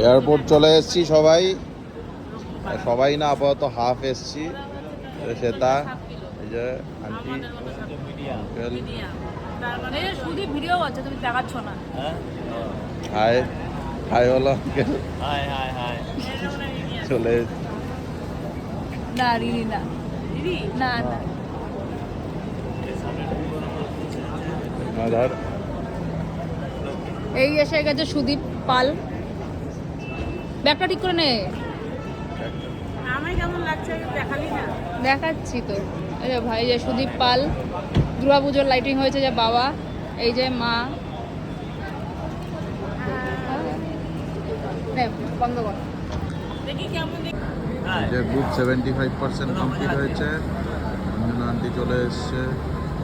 Airport চলে এসেছি সবাই, সবাই না আপাতত হাফ এসছি। শ্বেতা, এই যে আন্টি, আঙ্কেল, শুধু ভিডিও আছে, তুমি দেখাচ্ছ না। হাই হাই হলো আঙ্কেল, হাই হাই হাই। চলে এসছি। না রিনি না, দিদি না না। ধর এই এসে গেছে সুদীপ পাল। ব্যাগটা ঠিক করে নে। আমি কেমন লাগছে দেখালি না? দেখাচ্ছি তো। এই যে ভাই, যে সুদীপ পাল, দুর্গা পুজোর লাইটিং হয়েছে, যে বাবা, এই যে মা। নে, বন্ধ কর। দেখি কেমন এই যে গ্রুপ 75% কমপ্লিট হয়েছে। অঞ্জনা আন্টি চলে এসছে,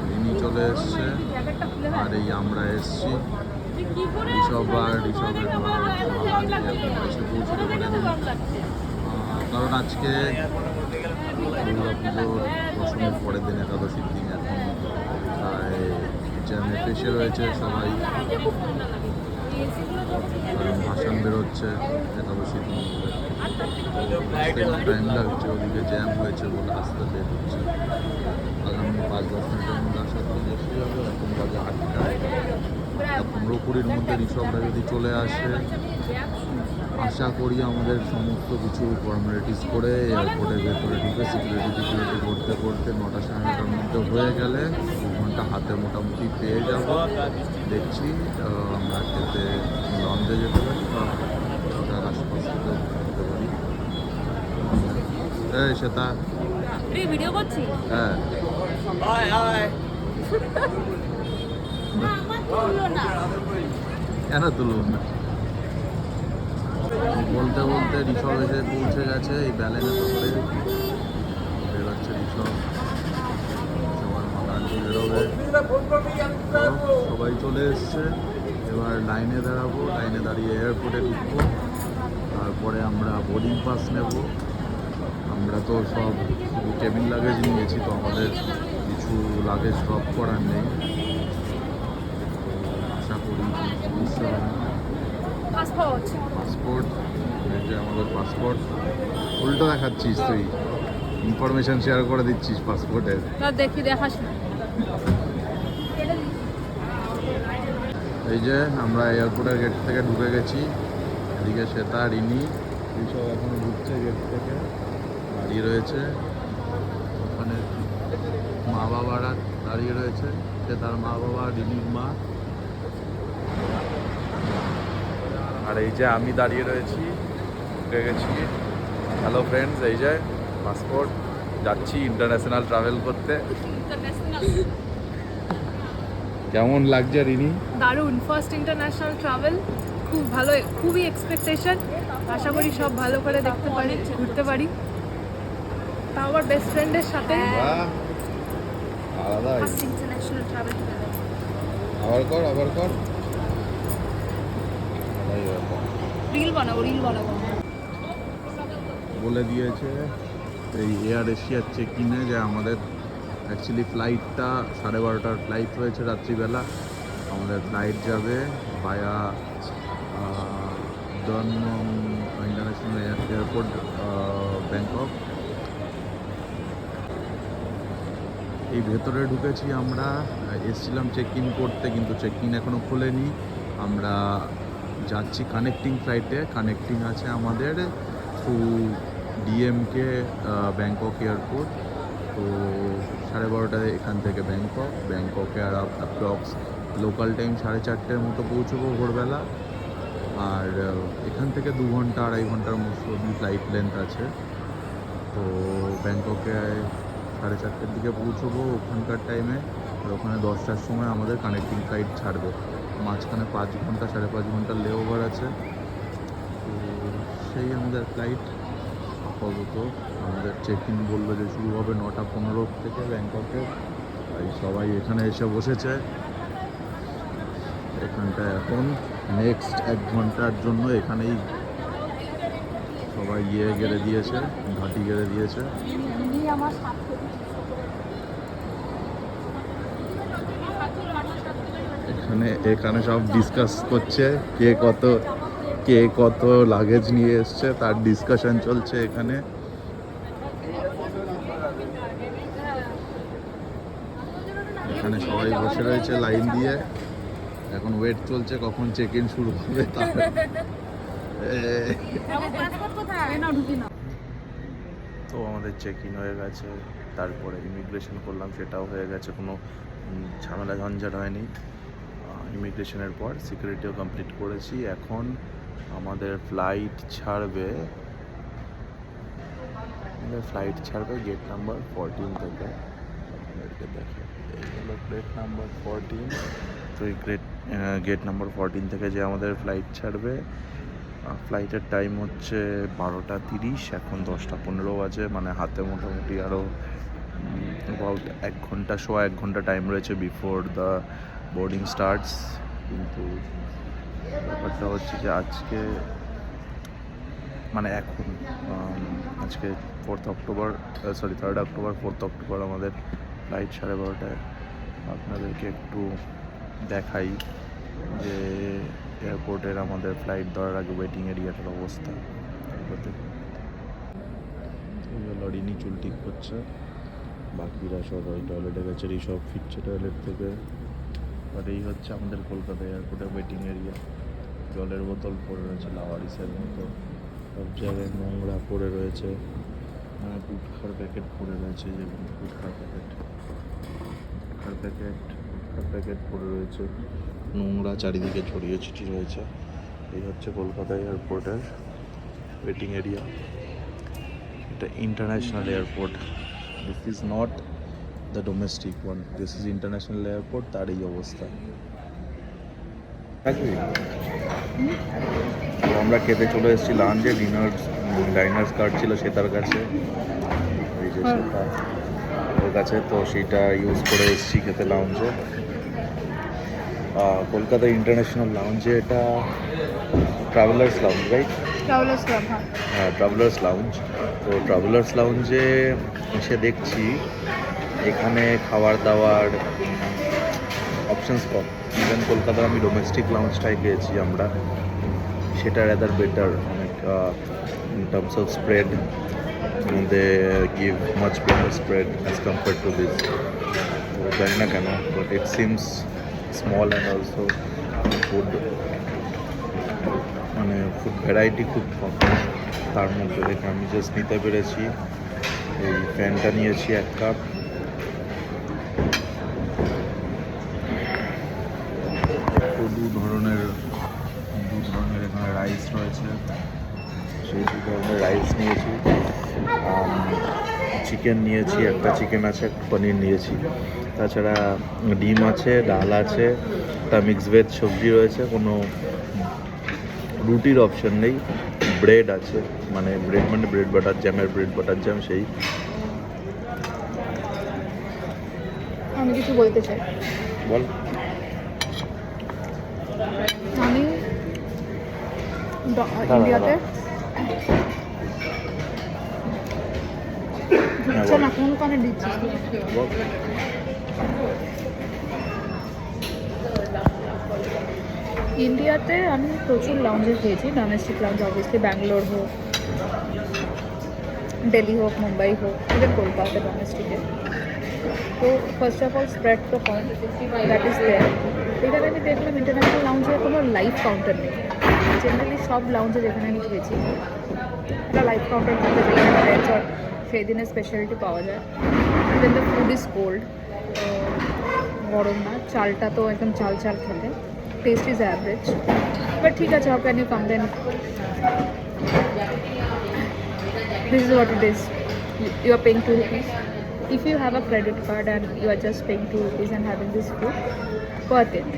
রিনি চলে এসছে, আর এই আমরা এসছি। ঋষভ আর ঋষভের মা এসে পৌঁছতে পারেনি, কারণ আজকে দুর্গা পুজোর দশমীর পরের দিন, একাদশীর দিন। এখন প্রায় জ্যামে ফেসে রয়েছে সবাই, কারণ ভাসান বেরোচ্ছে একাদশীর দিন বলে। টাইম লাগছে, ওদিকে জ্যাম হয়েছে বলে আসতে লেট হচ্ছে। আগামী 5-10 মিনিটের মধ্যে আশা করি এসে যাবে। এখন বাজে 8টা, 15-20-র মধ্যে ঋষভরা যদি চলে আসে, আশা করি আমাদের সমস্ত কিছু ফর্মালিটিস করে এয়ারপোর্টের ভেতরে ঢুকে সিকিউরিটি করতে করতে 9টা-9:30টার মধ্যে হয়ে গেলে 2 ঘন্টা হাতে মোটামুটি পেয়ে যাব। দেখছি আমরা খেতে লঞ্চে যেতে পারি বা তার আশপাশে যেতে পারি। এই সেটা ভিডিও করছি। হ্যাঁ, হাই হাই। কেন তুলব না? বলতে বলতে ঋষভ এসে পৌঁছে গেছে। এই ব্যালেন্স করে বেরোচ্ছে ঋষভ, সবার মাথা বেরোবে। সবাই চলে এসছে, এবার লাইনে দাঁড়াবো। লাইনে দাঁড়িয়ে এয়ারপোর্টে ঢুকবো, তারপরে আমরা বোর্ডিং পাস নেব। আমরা তো সব শুধু কেবিন লাগেজ নিয়েছি, তো আমাদের কিছু লাগেজ ড্রপ করার নেই। আশা করি সমস্যা হবে না। পাসপোর্ট এই যে আমাদের পাসপোর্ট। উল্টো দেখাচ্ছিস তুই, ইনফরমেশন শেয়ার করে দিচ্ছিস পাসপোর্টের। দেখি, দেখাস না। এই যে আমরা এয়ারপোর্টের গেট থেকে ঢুকে গেছি। এদিকে শ্বেতা, রিনি, এইসব এখনো ঢুকছে গেট থেকে, দাঁড়িয়ে রয়েছে। ওখানে মা বাবারা দাঁড়িয়ে রয়েছে, শ্বেতার মা বাবা, রিনির মা, আর এই যে আমি দাঁড়িয়ে রয়েছি, ঢুকে গেছি। হ্যালো ফ্রেন্ডস, এই যে পাসপোর্ট, যাচ্ছি ইন্টারন্যাশনাল ট্রাভেল করতে। কেমন লাগছে রিনি? দারুণ, ফার্স্ট ইন্টারন্যাশনাল ট্রাভেল। খুব ভালো, খুবই এক্সপেকটেশন। আশা করি সব ভালো করে দেখতে পারি, ঘুরতে পারি, তাও আবার বেস্ট ফ্রেন্ডের সাথে। বাহ, আলাদা। First international travel. আবার কর। রিল বানাবো। বলে দিয়েছে এই এয়ার এশিয়ার চেক ইনে যে আমাদের অ্যাকচুয়ালি ফ্লাইটটা 12:30টার ফ্লাইট হয়েছে রাত্রিবেলা। আমাদের ফ্লাইট যাবে ভায়া দনমং ইন্টারন্যাশনাল এয়ারপোর্ট, ব্যাংকক। এই ভেতরে ঢুকেছি আমরা, এসছিলাম চেক ইন করতে, কিন্তু চেক ইন এখনও খোলেনি। আমরা যাচ্ছি কানেক্টিং ফ্লাইটে। কানেক্টিং আছে আমাদের থ্রু ডিএমকে ব্যাংকক এয়ারপোর্ট। তো 12:30টায় এখান থেকে ব্যাংককে আর অ্যাপ্রক্স লোকাল টাইম 4:30টার মতো পৌঁছবো ভোরবেলা। আর এখান থেকে 2 ঘন্টা 2.5 ঘন্টার মতো ফ্লাইট লেন্থ আছে। তো ব্যাংককে 4:30টার দিকে পৌঁছবো ওখানকার টাইমে। আর ওখানে 10টার সময় আমাদের কানেক্টিং ফ্লাইট ছাড়বে। মাঝখানে 5 ঘন্টা 5.5 ঘন্টার লে ওভার আছে। তো সেই আমাদের ফ্লাইট। আপাতত আমাদের চেক ইন বললো যে শুরু হবে 9:15 থেকে ব্যাংককে। তাই সবাই এখানে এসে বসেছে। এখানটায় এখন নেক্সট 1 ঘন্টার জন্য এখানেই সবাই গেড়ে দিয়েছে, ঘাঁটি গেড়ে দিয়েছে। এখানে সব ডিসকাস করছে কে কত কে কত লাগেজ নিয়ে এসছে তার ডিসকাশন চলছে এখানে। এখানে সবাই বসে রয়েছে লাইন দিয়ে, এখন ওয়েট চলছে কখন চেক ইন শুরু হবে তার। পাসপোর্ট কোথায়? না ঢুকি না। তো আমাদের চেক ইন হয়ে গেছে, তারপরে ইমিগ্রেশন করলাম, সেটাও হয়ে গেছে, কোনো ঝামেলা ঝঞ্ঝাট হয়নি। ইমিগ্রেশনের পর সিকিউরিটিও কমপ্লিট করেছি। এখন আমাদের ফ্লাইট ছাড়বে গেট নাম্বার 14 থেকে। আপনাদেরকে দেখে এই হলো গেট নাম্বার 14। তো এই গেট নাম্বার 14 থেকে যে আমাদের ফ্লাইট ছাড়বে, ফ্লাইটের টাইম হচ্ছে 12:30, এখন 10:15 বাজে, মানে হাতে মোটামুটি আরও অ্যাবাউট 1 ঘন্টা টাইম রয়েছে বিফোর দ্য বোর্ডিং স্টার্টস। কিন্তু ব্যাপারটা হচ্ছে যে আজকে মানে এখন আজকে 3 অক্টোবর আমাদের ফ্লাইট 12:30টায়। আপনাদেরকে একটু দেখাই যে এয়ারপোর্টের আমাদের ফ্লাইট ধরার আগে ওয়েটিং এরিয়াটার অবস্থা। লরিনি চুল ঠিক করছে, বাকিরা সবাই টয়লেটে গেছে, সব ফিরছে টয়লেট থেকে। আর এই হচ্ছে আমাদের কলকাতা এয়ারপোর্টের ওয়েটিং এরিয়া। জলের বোতল পড়ে রয়েছে লাওয়ারিসের মতো, সব জায়গায় নোংরা পড়ে রয়েছে, গুটখার প্যাকেট পড়ে রয়েছে, যেমন গুটখার প্যাকেট পড়ে রয়েছে, নোংরা চারিদিকে ছড়িয়ে ছিটিয়ে রয়েছে। এই হচ্ছে কলকাতা এয়ারপোর্টের ওয়েটিং এরিয়া। এটা international airport, this is not the domestic one, this is international airport. তার এই অবস্থা। তো আমরা খেতে চলে এসেছি লাঞ্চে, ডাইনার্স কার্ড ছিল সেটার কাছে, এই যে সেটা ওর কাছে, তো সেইটা ইউজ করে এসেছি খেতে লাউঞ্জে। কলকাতা ইন্টারন্যাশনাল লাউঞ্জে, এটা travellers lounge, right? Travellers club, হ্যাঁ, ট্রাভেলার্স লাউঞ্জ। তো ট্রাভেলার্স লাউঞ্জে এসে দেখছি এখানে খাবার দাবার অপশানস কম। ইভেন কলকাতার আমি ডোমেস্টিক লাউঞ্জটাই পেয়েছি আমরা, সেটা রেদার বেটার অনেক in terms of spread, they give much better spread as compare to this. তো জানি না কেন, but it seems small and also food, মানে ফুড ভ্যারাইটি খুব কম। তার মধ্যে দেখে আমি জাস্ট নিতে পেরেছি এই ফ্যানটা নিয়েছি 1 কাপ। তো দু ধরনের এখানে রাইস রয়েছে, সেই 2 ধরনের রাইস নিয়েছি। চিকেন নিয়েছি, একটা চিকেন আছে, একটা পনির নিয়েছি, তাছাড়া ডিম আছে, ডাল আছে, একটা মিক্স ভেজ সবজি রয়েছে, কোনো রুটির অপশন নেই, ব্রেড আছে, মানে ব্রেড বাটার জ্যাম, সেই। আমি কিছু বলতে চাই। বল। আমি ইন্ডিয়াতে দিচ্ছে না, কোন কানে দিচ্ছিস? বল। ইন্ডিয়াতে আমি প্রচুর লাউঞ্জে খেয়েছি, ডোমেস্টিক লাউঞ্জ, অবভিয়াসলি ব্যাঙ্গালোর হোক, দিল্লি হোক, মুম্বাই হোক, ইভেন কলকাতা ডোমেস্টিকে। তো ফার্স্ট অফ অল স্প্রেড তো কম, দ্যাট ইজ দেয়ার। এখানে আমি দেখলাম ইন্টারন্যাশনাল লাউঞ্জে কোনো লাইভ কাউন্টার নেই। জেনারেলি সব লাউঞ্জে যেখানে আমি খেয়েছি একটা লাইভ কাউন্টার থাকে, যেখানে ভেজ আর সেই দিনের স্পেশালিটি পাওয়া যায়। Even the food is cold, গরম না, চালটা তো একদম চাল থাকে, টেস্ট ইজ অ্যাভারেজ, বাট ঠিক আছে, how can you complain? This is what it is. You are paying 2 rupees. If you have a credit card and you are just paying 2 rupees and having this food, worth it.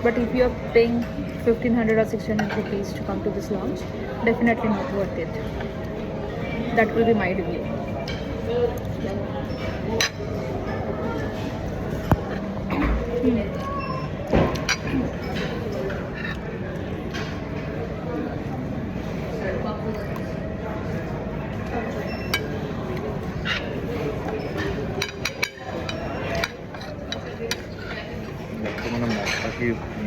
But if you are paying 1500 or 600 rupees to come to this lounge, definitely not worth it. That will be my review. মানে মশলা কি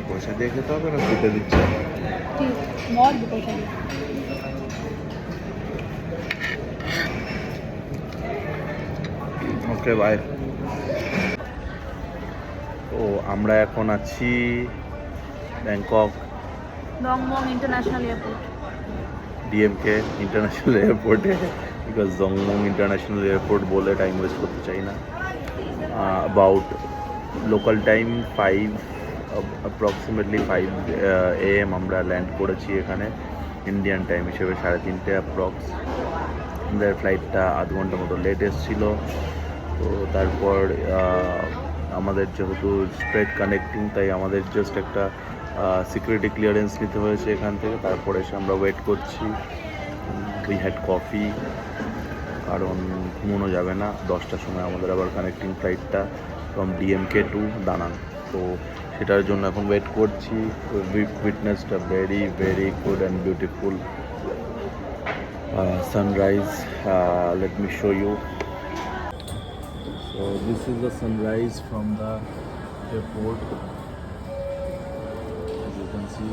পয়সা দিয়ে খেতে হবে না ফুটে দিচ্ছে? ठीक बहुत बहुत चाहिए ওকে বাই। তো আমরা এখন আছি Bangkok Don Mueang international airport DMK international এয়ারপোর্টে, বিকজ জংমং ইন্টারন্যাশনাল এয়ারপোর্ট বলে টাইম ওয়েস্ট করতে চাই না। About local time 5 approximately 5 AM আমরা ল্যান্ড করেছি এখানে, ইন্ডিয়ান টাইম হিসেবে 3:30 অ্যাপ্রক্স। আমাদের ফ্লাইটটা আধ ঘন্টা মতো লেট এসেছিল। তো তারপর আমাদের যেহেতু স্ট্রেট কানেক্টিং, তাই আমাদের জাস্ট একটা সিকিউরিটি ক্লিয়ারেন্স নিতে হয়েছে এখান থেকে। তারপরে এসে আমরা ওয়েট করছি। উই হ্যাড কফি, কারণ ঘুমোনো যাবে না। 10টার সময় আমাদের আবার কানেক্টিং ফ্লাইটটা ফ্রম ডিএমকে টু দানাং। তো সেটার জন্য এখন ওয়েট করছি। We witnessed a very very good and beautiful sunrise. Let me show you. So this is the sunrise from the airport, as you can see.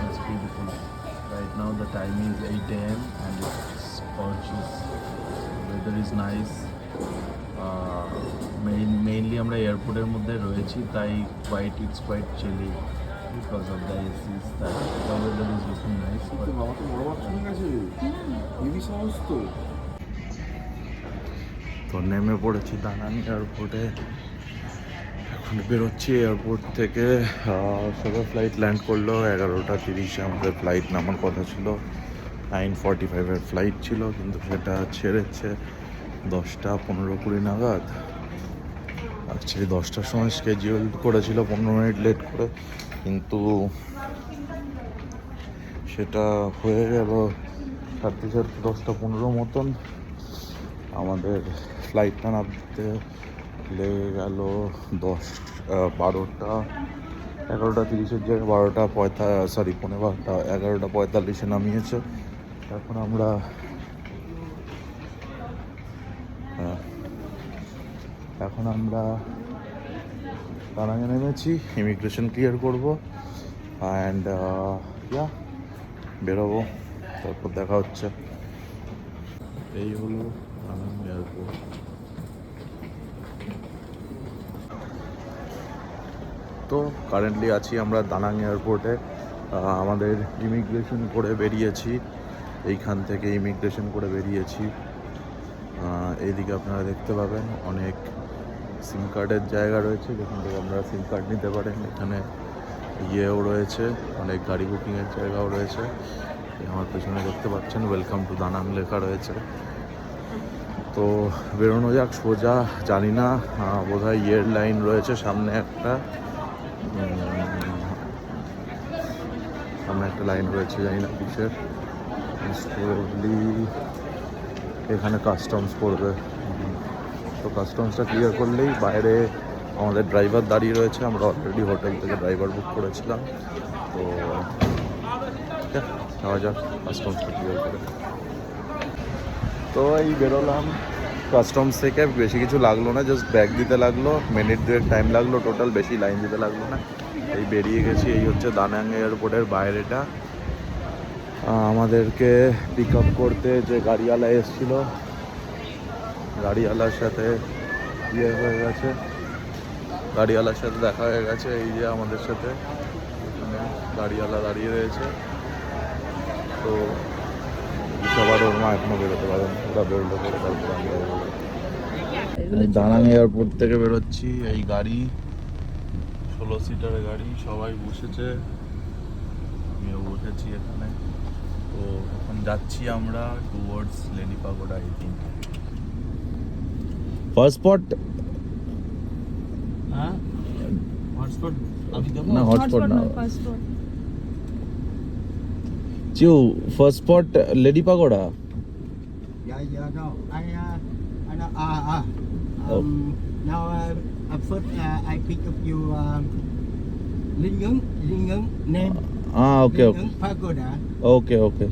It's beautiful. Right now the time is 8 AM and it's gorgeous. Weather is nice. Mainly আমরা এয়ারপোর্টের মধ্যে রয়েছি, তাই it's quite chilly because of the ACs. That the weather is looking nice. But তো নেমে পড়েছি দানাং এয়ারপোর্টে। এখন বেরোচ্ছি এয়ারপোর্ট থেকে। সবাই ফ্লাইট ল্যান্ড করলো 11:30-এ। আমাদের ফ্লাইট নামার কথা ছিল, 9:45-এর ফ্লাইট ছিল, কিন্তু সেটা ছেড়েছে 10:15-20 নাগাদ। অ্যাকচুয়ালি 10টার সময় স্কেজিউল করেছিল 15 মিনিট লেট করে, কিন্তু সেটা হয়ে গেল 10:15 মতন। আমাদের ফ্লাইটটা নামতে লেগে গেল 11:30-এর জায়গায় 11:45-এ নামিয়েছে। এখন আমরা দানাঙে নেমেছি, ইমিগ্রেশন ক্লিয়ার করবো অ্যান্ড বেরোবো। তারপর দেখা হচ্ছে। এই হলো দানাং এয়ারপোর্ট। তো কারেন্টলি আছি আমরা দানাং এয়ারপোর্টে। আমাদের ইমিগ্রেশন করে বেরিয়েছি, এইখান থেকে ইমিগ্রেশন করে বেরিয়েছি। এইদিকে আপনারা দেখতে পাবেন অনেক সিম কার্ডের জায়গা রয়েছে, যেখান থেকে আপনারা সিম কার্ড নিতে পারেন। এখানে ইয়েও রয়েছে, অনেক গাড়ি বুকিংয়ের জায়গাও রয়েছে। আমার পেছনে দেখতে পাচ্ছেন ওয়েলকাম টু দানাং লেখা রয়েছে। তো বেরোনো যাক সোজা। জানি না, বোধহয় ইয়ের লাইন রয়েছে সামনে একটা লাইন রয়েছে, জানি না কিসের। প্রবাবলি এখানে কাস্টমস পড়বে। তো কাস্টমসটা ক্লিয়ার করলেই বাইরে আমাদের ড্রাইভার দাঁড়িয়ে রয়েছে। আমরা অলরেডি হোটেল থেকে ড্রাইভার বুক করেছিলাম। তো যাওয়া যাক কাস্টমসটা ক্লিয়ার করে। তো এই বেরোলাম কাস্টমস থেকে। বেশি কিছু লাগলো না, জাস্ট ব্যাগ দিতে লাগলো, মিনিট 2 টাইম লাগলো টোটাল, বেশি লাইন দিতে লাগলো না। এই বেরিয়ে গেছি। এই হচ্ছে দানাং এয়ারপোর্টের বাইরেটা। আমাদেরকে পিক আপ করতে যে গাড়িওয়ালা এসেছিল, গাড়িওয়ালার সাথে হয়ে গেছে, গাড়িওয়ালার সাথে দেখা হয়ে গেছে। এই যে আমাদের সাথে এখানে গাড়িওয়ালা দাঁড়িয়ে রয়েছে। তো সবার ওর মা এখনো বেরোতে পারেন, ওরা বেরোলে পরে তারপর আমি দানাং এয়ারপোর্ট থেকে বেরোচ্ছি। এই গাড়ি 16 সিটারের গাড়ি, সবাই বসেছে, আমিও বসেছি এখানে। তো এখন যাচ্ছি আমরা towards lady pagoda. I think first spot hotspot अभी देखो না, হটস্পট না, पासपोर्ट চিউ first spot lady pagoda. Yeah, no. Oh. Now, first, I pick up you, Linh Ngân name. Okay Linh okay Ngân Pagoda. ওকে ওকে।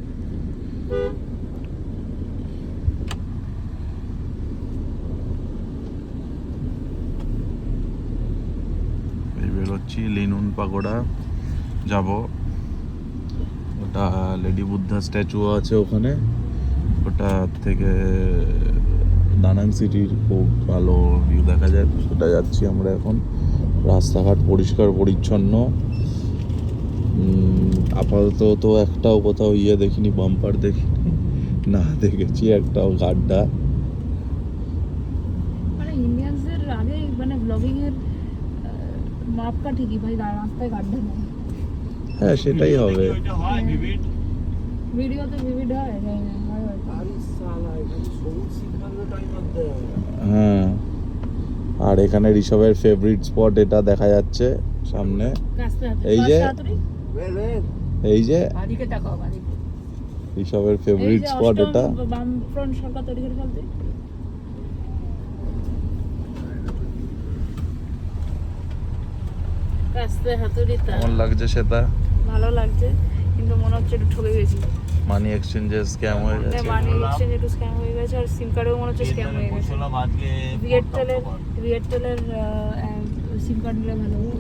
এগোচ্ছি লিনুন পাগোড়া যাব। ওটা lady Buddha statue আছে ওখানে, ওটা থেকে দানাং সিটির খুব ভালো ভিউ দেখা যায়, সেটা যাচ্ছি আমরা এখন। রাস্তাঘাট পরিষ্কার পরিচ্ছন্ন, আপাতত তো একটাও কোথাও দেখিনি, বাম্পার দেখিনি, না দেখেছি একটাও গাড্ডা। মানে ইন্ডিয়ানসদের আগে মানে ব্লগিং এর মাপকা ঠিকই ভাই, রাস্তায় গাড্ডা নেই। হ্যাঁ সেটাই হবে। ভিডিওতে ভিভিড হয় জানি না, হয় হয়তো। হ্যাঁ, আর এখানে ঋষভের ফেভারিট স্পট এটা দেখা যাচ্ছে সামনে, এই যে এই যে বাদিকে তাকাও, বাদিকে। ঋষভের ফেভারিট স্পট এটা। বাম ফ্রন্ট সরকার তৈরি করে ফেলতে। কাস্তে হাতুড়িটা কেমন লাগছে সেটা? ভালো লাগছে, কিন্তু মনে হচ্ছে একটু ঠকে গেছি। মানি এক্সচেঞ্জে স্ক্যাম হয়ে গেছে। মানি এক্সচেঞ্জ একটু স্ক্যাম হয়ে গেছে, আর সিম কার্ডেও মনে হচ্ছে স্ক্যাম হয়ে গেছে। এয়ারটেলের সিম কার্ড নিলে ভালো হবে।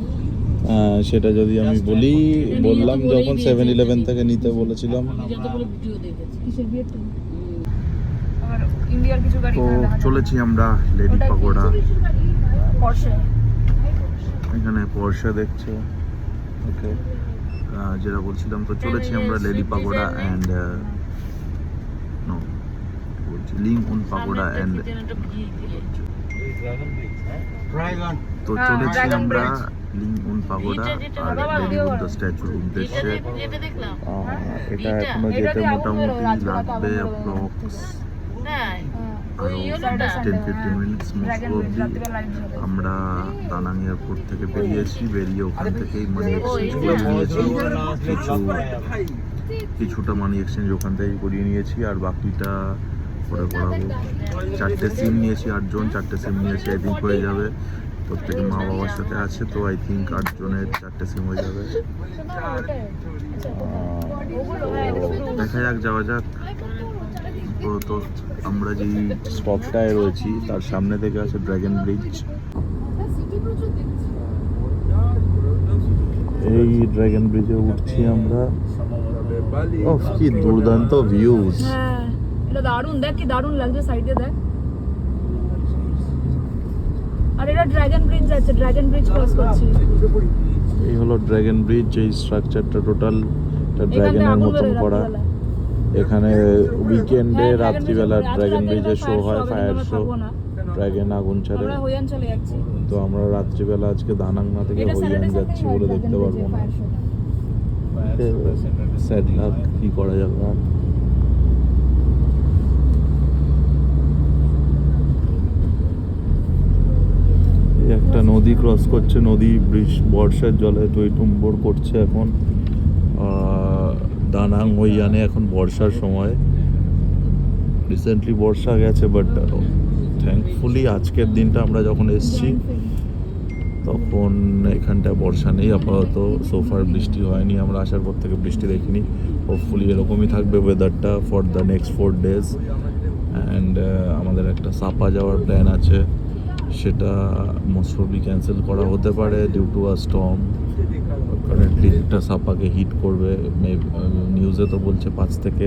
সেটা যদি আমি বললাম যখন 7-Eleven থেকে নিতে বলেছিলাম। কিসের বিয়েতে? আর ইন্ডিয়ার কিছু গাড়ি তো এখানে দেখা যায়। চলেছি আমরা লেডি পাগোড়া। Porsche। এখানে পর্ষা দেখছে, ওকে, যেটা বলছিলাম, তো চলেছি আমরা লেডি পাগোড়া অ্যান্ড নো বলছি লিংউন পাগোড়া অ্যান্ড, Dragon. তো চলেছি Dragon আমরা Bridge। লিংউন পাগোড়া আর লেডি বুদ্ধা স্ট্যাচুর উদ্দেশ্যে। এটা দেখলাম এটা এখনো যেতে মোটামুটি লাগবে অ্যাপ্রক্স আরো 10-15 মিনিটস মোস্ট প্রবলি। আমরা দানাং এয়ারপোর্ট থেকে বেরিয়ে ওখান থেকেই মানি এক্সচেঞ্জ করে নিয়েছি, কিছুটা মানি এক্সচেঞ্জ ওখান থেকেই করিয়ে নিয়েছি, আর বাকিটা পরে করাবো। 4টে সিম নিয়েছি, 8 জন 4টে সিম নিয়েছি, আই থিঙ্ক হয়ে যাবে। প্রত্যেকে মা বাবার সাথে আছে, তো আই থিঙ্ক 8 জনের 4টে সিম হয়ে যাবে। দেখা যাক, যাওয়া যাক। তো আমরা যেই স্টপটায় রয়েছি তার সামনে থেকে আছে ড্রাগন ব্রিজ। এই ড্রাগন ব্রিজে উঠছি আমরা। ও কি দুর্দান্ত ভিউজ! হ্যাঁ, এটা দারুণ, দেখ কি দারুণ লাগছে, সাইডে দেখ। আর এটা ড্রাগন ব্রিজ যাচ্ছে, ড্রাগন ব্রিজ ক্রস করছি। এই হলো ড্রাগন ব্রিজ, এই স্ট্রাকচারটা টোটাল ড্রাগনের মতন করা। এখানে উইকেন্ডে রাত্রিবেলা ড্রাগন ব্রিজে শো হয়, ফায়ার শো, ড্রাগন আগুন ছাড়ে। আমরা হইয়ান চলে যাচ্ছি। তো আমরা রাত্রিবেলা আজকে দানাংনা থেকে হইয়ান যাচ্ছি বলে দেখতে পারবো না। স্যাড লাক, কি করা যাবে আর। এই একটা নদী ক্রস করছে, নদী ব্রিজ বর্ষার জলে টইটুম্বর করছে এখন। দানাং হইয়ানে এখন বর্ষার সময়, রিসেন্টলি বর্ষা গেছে, বাট থ্যাঙ্কফুলি আজকের দিনটা আমরা যখন এসছি তখন এখানটায় বর্ষা নেই আপাতত। সোফার বৃষ্টি হয়নি, আমরা আসার পর থেকে বৃষ্টি দেখিনি। হোপফুলি এরকমই থাকবে ওয়েদারটা for the next 4 days। And আমাদের একটা সাপা যাওয়ার প্ল্যান আছে, সেটা মোস্ট প্রবলি ক্যান্সেল করা হতে পারে due to a storm. Currently একটা সাপাকে হিট করবে, নিউজে তো বলছে 5 থেকে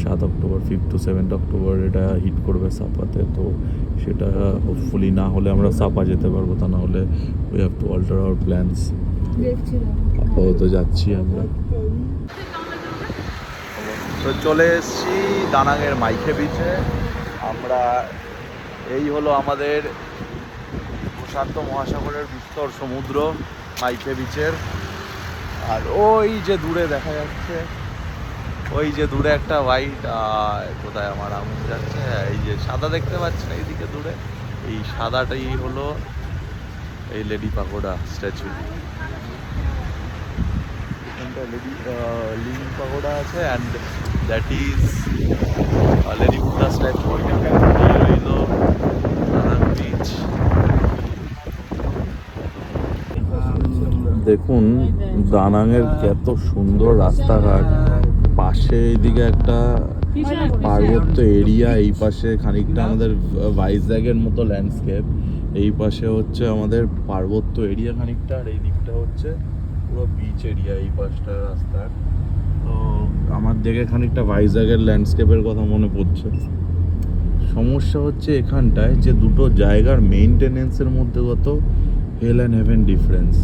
7 অক্টোবর, 5 to 7 অক্টোবর এটা হিট করবে সাপাতে। তো সেটা হোপফুলি না হলে আমরা সাপা যেতে পারবো, তা না হলে we have to alter our plans. আপাতত যাচ্ছি আমরা। তো চলে এসেছি দানাংয়ের মাইখে বিচে আমরা। এই হলো আমাদের প্রশান্ত মহাসাগরের বিস্তর সমুদ্র মাইখে বিচের। আর ওই যে দূরে দেখা যাচ্ছে, ওই যে দূরে একটা হোয়াইট, কোথায় আমার আঙুল যাচ্ছে, এই যে সাদা দেখতে পাচ্ছেন এইদিকে দূরে, এই সাদাটাই হলো এই লেডি পাগোড়া স্ট্যাচু। এখানটা লিং পাগোড়া আছে and that is lady Buddha statue. এই হলো বিচ। দেখুন দানাংয়ের কত সুন্দর রাস্তাঘাট, পাশে এইদিকে একটা পার্বত্য এরিয়া, এই পাশে খানিকটা আমাদের ভাইজ্যাগের মতো ল্যান্ডস্কেপ, এই পাশে হচ্ছে আমাদের পার্বত্য এরিয়া খানিকটা, আর এই দিকটা হচ্ছে পুরো বিচ এরিয়া এই পাশটা রাস্তার। তো আমার দেখে খানিকটা ভাইজ্যাগের ল্যান্ডস্কেপের কথা মনে পড়ছে। সমস্যা হচ্ছে এখানটায় যে দুটো জায়গার মেইনটেনেন্সের মধ্যে কত হেল অ্যান্ড হেভেন ডিফারেন্স।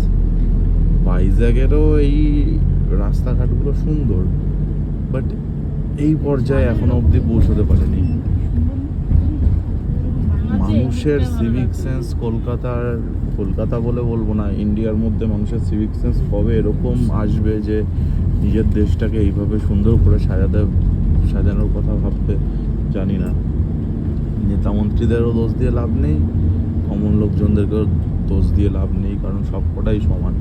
ভাইজ্যাগেরও এই রাস্তাঘাটগুলো সুন্দর, বাট এই পর্যায়ে এখনো অবধি পৌঁছতে পারেনি। মানুষের সিভিক সেন্স কলকাতা বলে বলবো না, ইন্ডিয়ার মধ্যে মানুষের সিভিক সেন্স কবে এরকম আসবে যে নিজের দেশটাকে এইভাবে সুন্দর করে সাজানোর কথা ভাবতে, জানি না। নেতা মন্ত্রীদেরও দোষ দিয়ে লাভ নেই, কমন লোকজনদেরকেও দোষ দিয়ে লাভ নেই, কারণ সবকটাই সমান।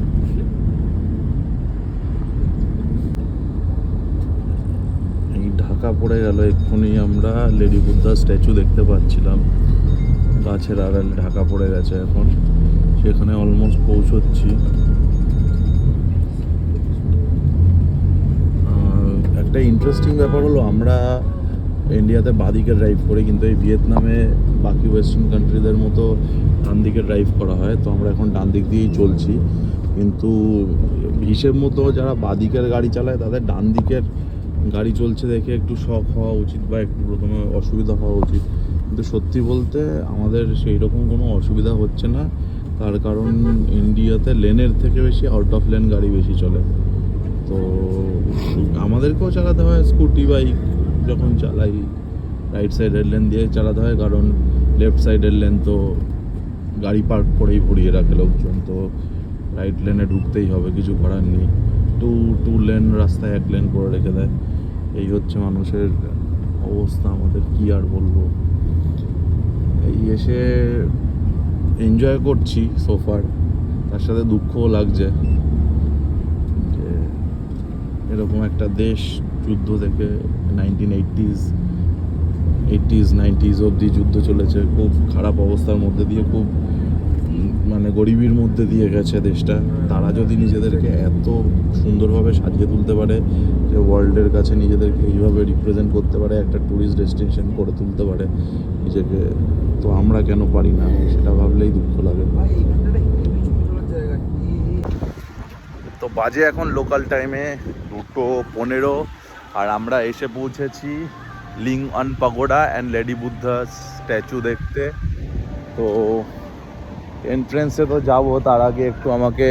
এই ঢাকা পড়ে গেল, এক্ষুনি আমরা লেডি বুদ্ধা স্ট্যাচু দেখতে পাচ্ছিলাম, গাছের আড়ালে ঢাকা পড়ে গেছে। এখন সেখানে অলমোস্ট পৌঁছচ্ছি। একটা ইন্টারেস্টিং ব্যাপার হলো, আমরা ইন্ডিয়াতে বাঁদিকে ড্রাইভ করি, কিন্তু এই ভিয়েতনামে বাকি ওয়েস্টার্ন কান্ট্রিদের মতো ডান দিকে ড্রাইভ করা হয়। তো আমরা এখন ডান দিক দিয়েই চলছি, কিন্তু হিসেব মতো যারা বাঁদিকের গাড়ি চালায় তাদের ডান দিকের গাড়ি চলছে দেখে একটু শক হওয়া উচিত বা একটু প্রথমে অসুবিধা হওয়া উচিত, কিন্তু সত্যি বলতে আমাদের সেই রকম কোনো অসুবিধা হচ্ছে না। তার কারণ ইন্ডিয়াতে লেনের থেকে বেশি আউট অফ লেন গাড়ি বেশি চলে। তো আমাদেরকেও চালাতে হয় স্কুটি বাইক, যখন চালাই রাইট সাইডের লেন দিয়ে চালাতে হয়, কারণ লেফট সাইডের লেন তো গাড়ি পার্ক করেই ভরিয়ে রাখে লোকজন, তো রাইট লেনে ঢুকতেই হবে, কিছু করার নেই। টু লেন রাস্তায় এক লেন করে রেখে দেয়। এই হচ্ছে মানুষের অবস্থা, আমাদের কি আর বলবো। এই এসে এনজয় করছি সোফার, তার সাথে দুঃখও লাগছে যে এরকম একটা দেশ যুদ্ধ থেকে 1980s অবধি যুদ্ধ চলেছে, খুব খারাপ অবস্থার মধ্যে দিয়ে, খুব মানে গরিবির মধ্যে দিয়ে গেছে দেশটা। তারা যদি নিজেদেরকে এত সুন্দরভাবে সাজিয়ে তুলতে পারে যে ওয়ার্ল্ডের কাছে নিজেদেরকে এইভাবে রিপ্রেজেন্ট করতে পারে, একটা ট্যুরিস্ট ডেস্টিনেশন করে তুলতে পারে নিজেকে, তো আমরা কেন পারি না, সেটা ভাবলেই দুঃখ লাগে। তো বাজে এখন লোকাল টাইমে 2:15, আর আমরা এসে পৌঁছেছি Linh Ung pagoda and lady Buddha statue দেখতে। তো এন্ট্রেন্সে তো যাবো, তার আগে একটু আমাকে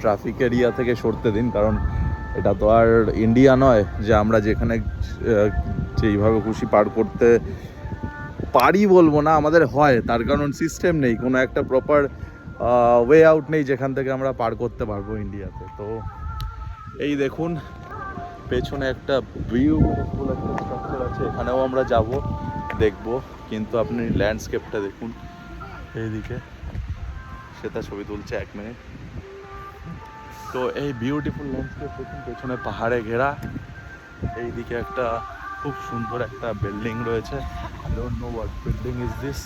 ট্রাফিক এরিয়া থেকে সরতে দিন, কারণ এটা তো আর ইন্ডিয়া নয় যে আমরা যেখানে যেইভাবে খুশি পার করতে পারি বলবো না, আমাদের হয়, তার কারণ সিস্টেম নেই, কোনো একটা প্রপার ওয়ে আউট নেই যেখান থেকে আমরা পার করতে পারবো ইন্ডিয়াতে। তো এই দেখুন পেছনে একটা বিউটিফুল একটা স্ট্রাকচার আছে, এখানেও আমরা যাব দেখবো, কিন্তু আপনি ল্যান্ডস্কেপটা দেখুন এইদিকে, সেটা ছবি তুলছে 1 মিনিট। তো এই বিউটিফুল ল্যান্ডস্কেপ দেখুন, পেছনে পাহাড়ে ঘেরা, এইদিকে একটা খুব সুন্দর একটা বিল্ডিং রয়েছে। I don't know what building is this.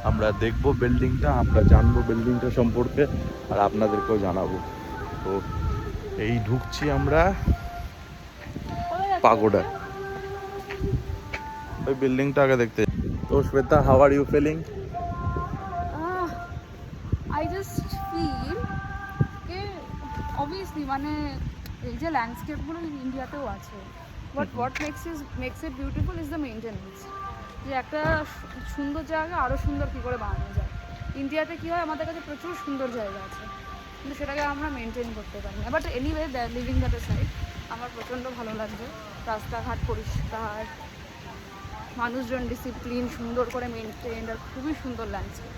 আমরা দেখবো বিল্ডিংটা, আমরা জানবো বিল্ডিংটা সম্পর্কে, আর আপনাদেরকেও জানাবো। তো এই ঢুকছি আমরা পাগোডা, ওই বিল্ডিংটা আগে দেখতে। তো Shweta, how are you feeling? I just feel যে অবভিয়াসলি মানে এই যে ল্যান্ডস্কেপগুলো ইন্ডিয়াতেও আছে, but what makes it beautiful is the maintenance. যে একটা সুন্দর জায়গা আরও সুন্দর কী করে বানানো যায়। ইন্ডিয়াতে কী হয়, আমাদের কাছে প্রচুর সুন্দর জায়গা আছে, কিন্তু সেটাকে আমরা মেনটেন করতে পারি না। But anyway living that side আমার প্রচণ্ড ভালো লাগছে। রাস্তাঘাট পরিষ্কার, মানুষজন ডিসিপ্লিন, সুন্দর করে মেনটেন, আর খুবই সুন্দর ল্যান্ডস্কেপ।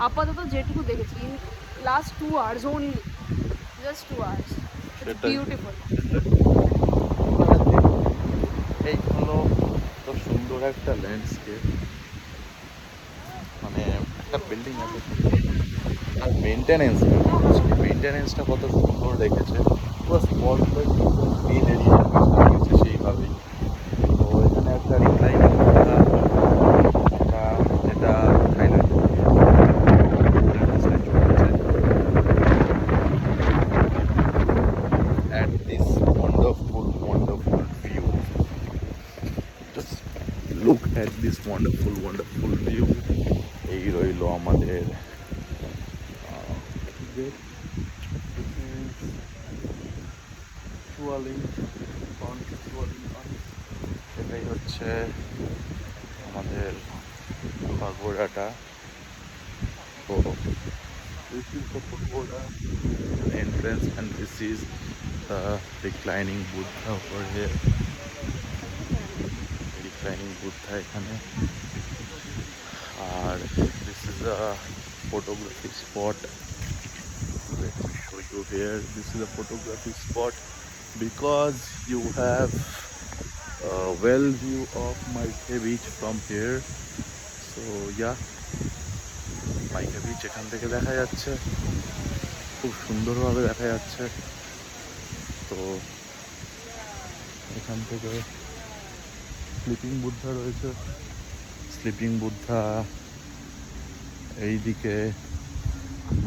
আপাতত যেটুকু দেখেছি in last 2 hours only, just 2 hours, beautiful. এই হলো তো সুন্দর একটা ল্যান্ডস্কেপ, মানে একটা বিল্ডিং আছে, আর মেনটেনেন্সটা কত সুন্দর রেখেছে, পুরো স্পট গ্রিন এরিয়া রেখেছে সেইভাবেই। তো এখানে একটা রিপ্লাই এটা Thailand at this wonderful view. Just look at this wonderful view. gate. এটাই হচ্ছে আমাদের পাগোড়াটা। তো this is the pagoda entrance and this is the reclining Buddha over here. Reclining Buddha এখানে। আর this is a photography spot. Let me show you here. This is a photography spot because you have a well view of Maike beach from here. So yeah, Maike beach এখান থেকে দেখা যাচ্ছে, খুব সুন্দরভাবে দেখা যাচ্ছে। তো এখান থেকে স্লিপিং বুদ্ধা রয়েছে, স্লিপিং বুদ্ধা এইদিকে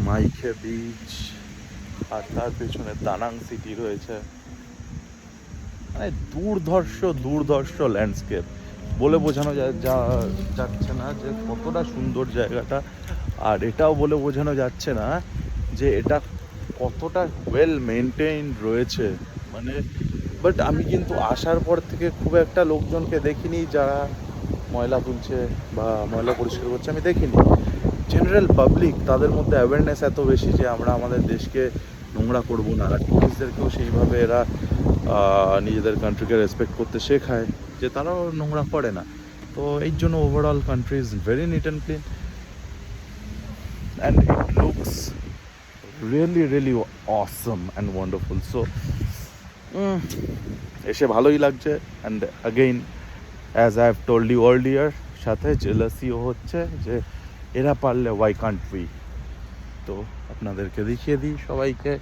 মাইকে বিচ, আর তার পেছনে দানাং সিটি রয়েছে। মানে দুর্ধর্ষ ল্যান্ডস্কেপ, বলে বোঝানো যাচ্ছে না যে কতটা সুন্দর জায়গাটা। আর এটাও বলে বোঝানো যাচ্ছে না যে এটা কতটা ওয়েল মেনটেইনড রয়েছে। মানে বাট আমি কিন্তু আসার পর থেকে খুব একটা লোকজনকে দেখিনি যারা ময়লা তুলছে বা ময়লা পরিষ্কার করছে, আমি দেখিনি। জেনারেল পাবলিক, তাদের মধ্যে অ্যাওয়ারনেস এত বেশি যে আমরা আমাদের দেশকে নোংরা করবো না। আর টুরিস্টদেরকেও সেইভাবে এরা নিজেদের কান্ট্রিকে রেসপেক্ট করতে শেখায় যে তারাও নোংরা করে না। তো এই জন্য overall country is very neat and clean and it looks really awesome and wonderful. So এসে ভালোই লাগছে। And again as I have told you earlier, সাথে জেলাসিও হচ্ছে যে এরা পারলে ওয়াই কান্ট উই। তো আপনাদেরকে দেখিয়ে দিই সবাইকে,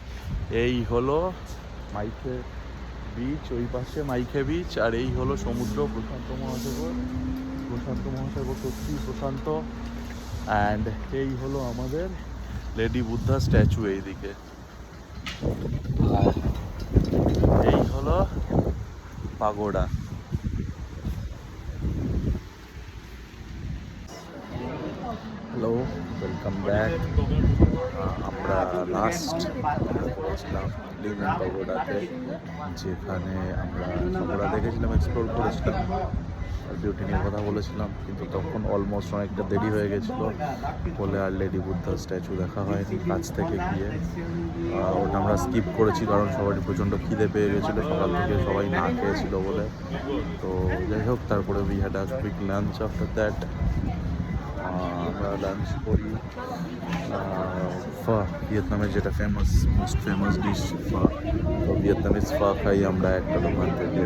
এই হলো মাইকে বিচ, ওই পাশে মাইকে বিচ, আর এই হলো সমুদ্র, প্রশান্ত মহাসাগর সত্যি প্রশান্ত। অ্যান্ড এই হলো আমাদের লেডি বুদ্ধা স্ট্যাচু এইদিকে, আর এই হলো পাগোড়া। Hello, welcome back. আমরা লাস্ট পৌঁছলাম লিঙ্গন পাগোড়াতে, যেখানে আমরা পাগোড়া দেখেছিলাম, এক্সপ্লোর করেছিলাম, আর বিউটি নিয়ে কথা বলেছিলাম, কিন্তু তখন অলমোস্ট অনেকটা দেরি হয়ে গেছিলো বলে আর লেডি বুদ্ধার স্ট্যাচু দেখা হয়নি কাছ থেকে গিয়ে। ওটা আমরা স্কিপ করেছি কারণ সবারই প্রচণ্ড খিদে পেয়ে গেছিলো, সকাল থেকে সবাই না খেয়েছিল বলে। তো যাই হোক, তারপরে we had a quick lunch after that. আমরা লাঞ্চ করি ফা, ভিয়েতনামের যেটা মোস্ট ফেমাস ডিশ ফা। তো ভিয়েতনামিজ ফা খাই আমরা একটা দোকান থেকে।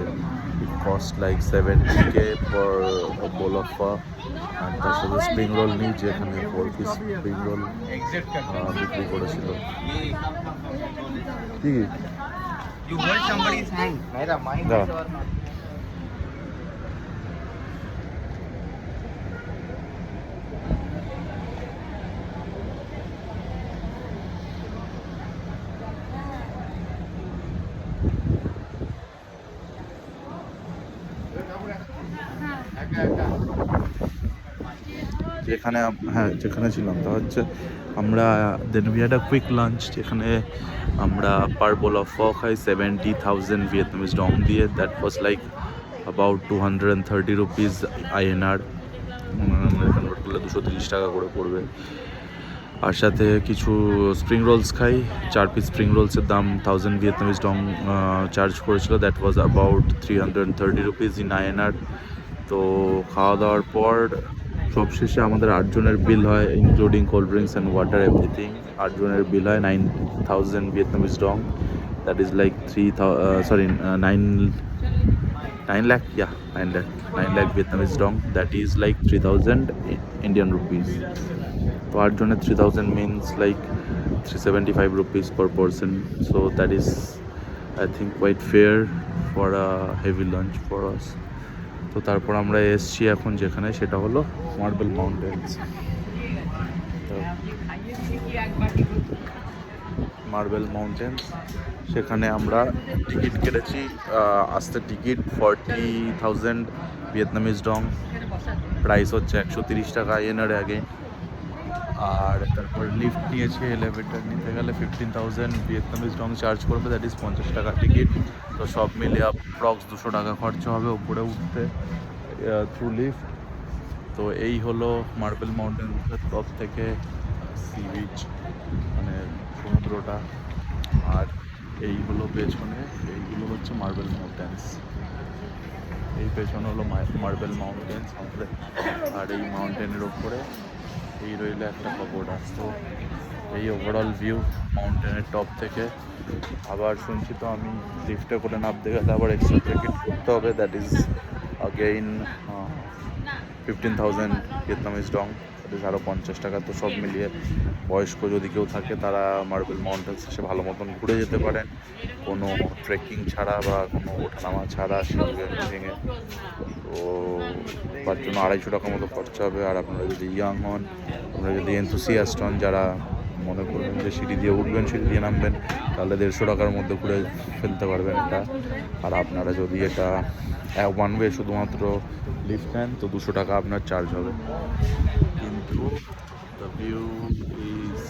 It cost like 70K for bowl of pho. আর তার সাথে স্প্রিং রোল নিই, যেখানে 4 পিস স্প্রিং রোল বিক্রি করেছিল। কি You hold somebody's hand. Naira, mine Yeah. is or not. যেখানে ছিলাম তা হচ্ছে আমরা then we had a quick lunch, যেখানে আমরা পার বোল অফ ফ খাই 70,000 ভিয়েতনামিজ ডং দিয়ে। That was like about 230 rupees INR, convert করলে 230 টাকা করে পড়বে। আর সাথে কিছু স্প্রিং রোলস খাই, 4 পিস স্প্রিং রোলসের দাম 1000 ভিয়েতনামিজ ডং চার্জ করেছিল। That was about 330 rupees in INR। তো খাওয়া দাওয়ার পর সবশেষে আমাদের 8 জনের বিল হয়, including cold drinks and water everything. 8 জনের বিল হয় 9,000 Vietnamese Dong. That is like 9 lakh, yeah, 9 lakh Vietnamese dong. That is like 3,000 Indian rupees. So 8 জনের 3,000 means like 375 rupees per person. So that is, I think, quite fair for a heavy lunch for us. তো তারপর আমরা এসছি এখন যেখানে, সেটা হলো marble mountains. Marble mountains, সেখানে আমরা টিকিট কেটেছি। আসতে টিকিট 40,000 ভিয়েতনামিজ ডং, প্রাইস হচ্ছে 130 টাকা INR আগে। আর তারপর লিফট নিয়েছি, এলিভেটর নিতে গেলে 15,000 ভিয়েতনামিজ ডং চার্জ করবে, দ্যাট ইজ 50 টাকা টিকিট। তো সব মিলিয়ে অ্যাপ্রক্স 200 টাকা খরচা হবে উপরে উঠতে থ্রু লিফট। তো এই হলো মার্বেল মাউন্টেন টপ থেকে সি বিচ, মানে সমুদ্রটা। আর এই হলো পেছনে, এইগুলো হচ্ছে মার্বেল মাউন্টেন্স। এই পেছনে হলো মার্বেল মাউন্টেন্স আমাদের। আর এই মাউন্টেনের ওপরে এই রইল একটা পাগোডা। তো এই ওভারঅল ভিউ মাউন্টেনের টপ থেকে। আবার শুনছি তো আমি লিফটে করে নামতে গেলে আবার এক্সট্রা টিকিট করতে হবে, that is again 15,000 Vietnamese Dong, that is আরও 50 টাকা। তো সব মিলিয়ে বয়স্ক যদি কেউ থাকে তারা মার্বেল মাউন্টেন্স এসে ভালো মতন ঘুরে যেতে পারেন, কোনো ট্রেকিং ছাড়া বা কোনো ওঠানামা ছাড়া সিঁড়ি ভেঙে। তো তার জন্য 250 টাকা মতো খরচা হবে। আর আপনারা যদি ইয়াং হন, আপনারা যদি এনথুসিয়াস্ট হন, যারা মনে করবেন যে সিঁড়ি দিয়ে উঠবেন, সিঁড়ি দিয়ে নামবেন, তাহলে 150 টাকার মধ্যে ঘুরে ফেলতে পারবেন এটা। আর আপনারা যদি এটা ওয়ান ওয়ে শুধুমাত্র লিফট নেন তো 200 টাকা আপনার চার্জ হবে। কিন্তু the view is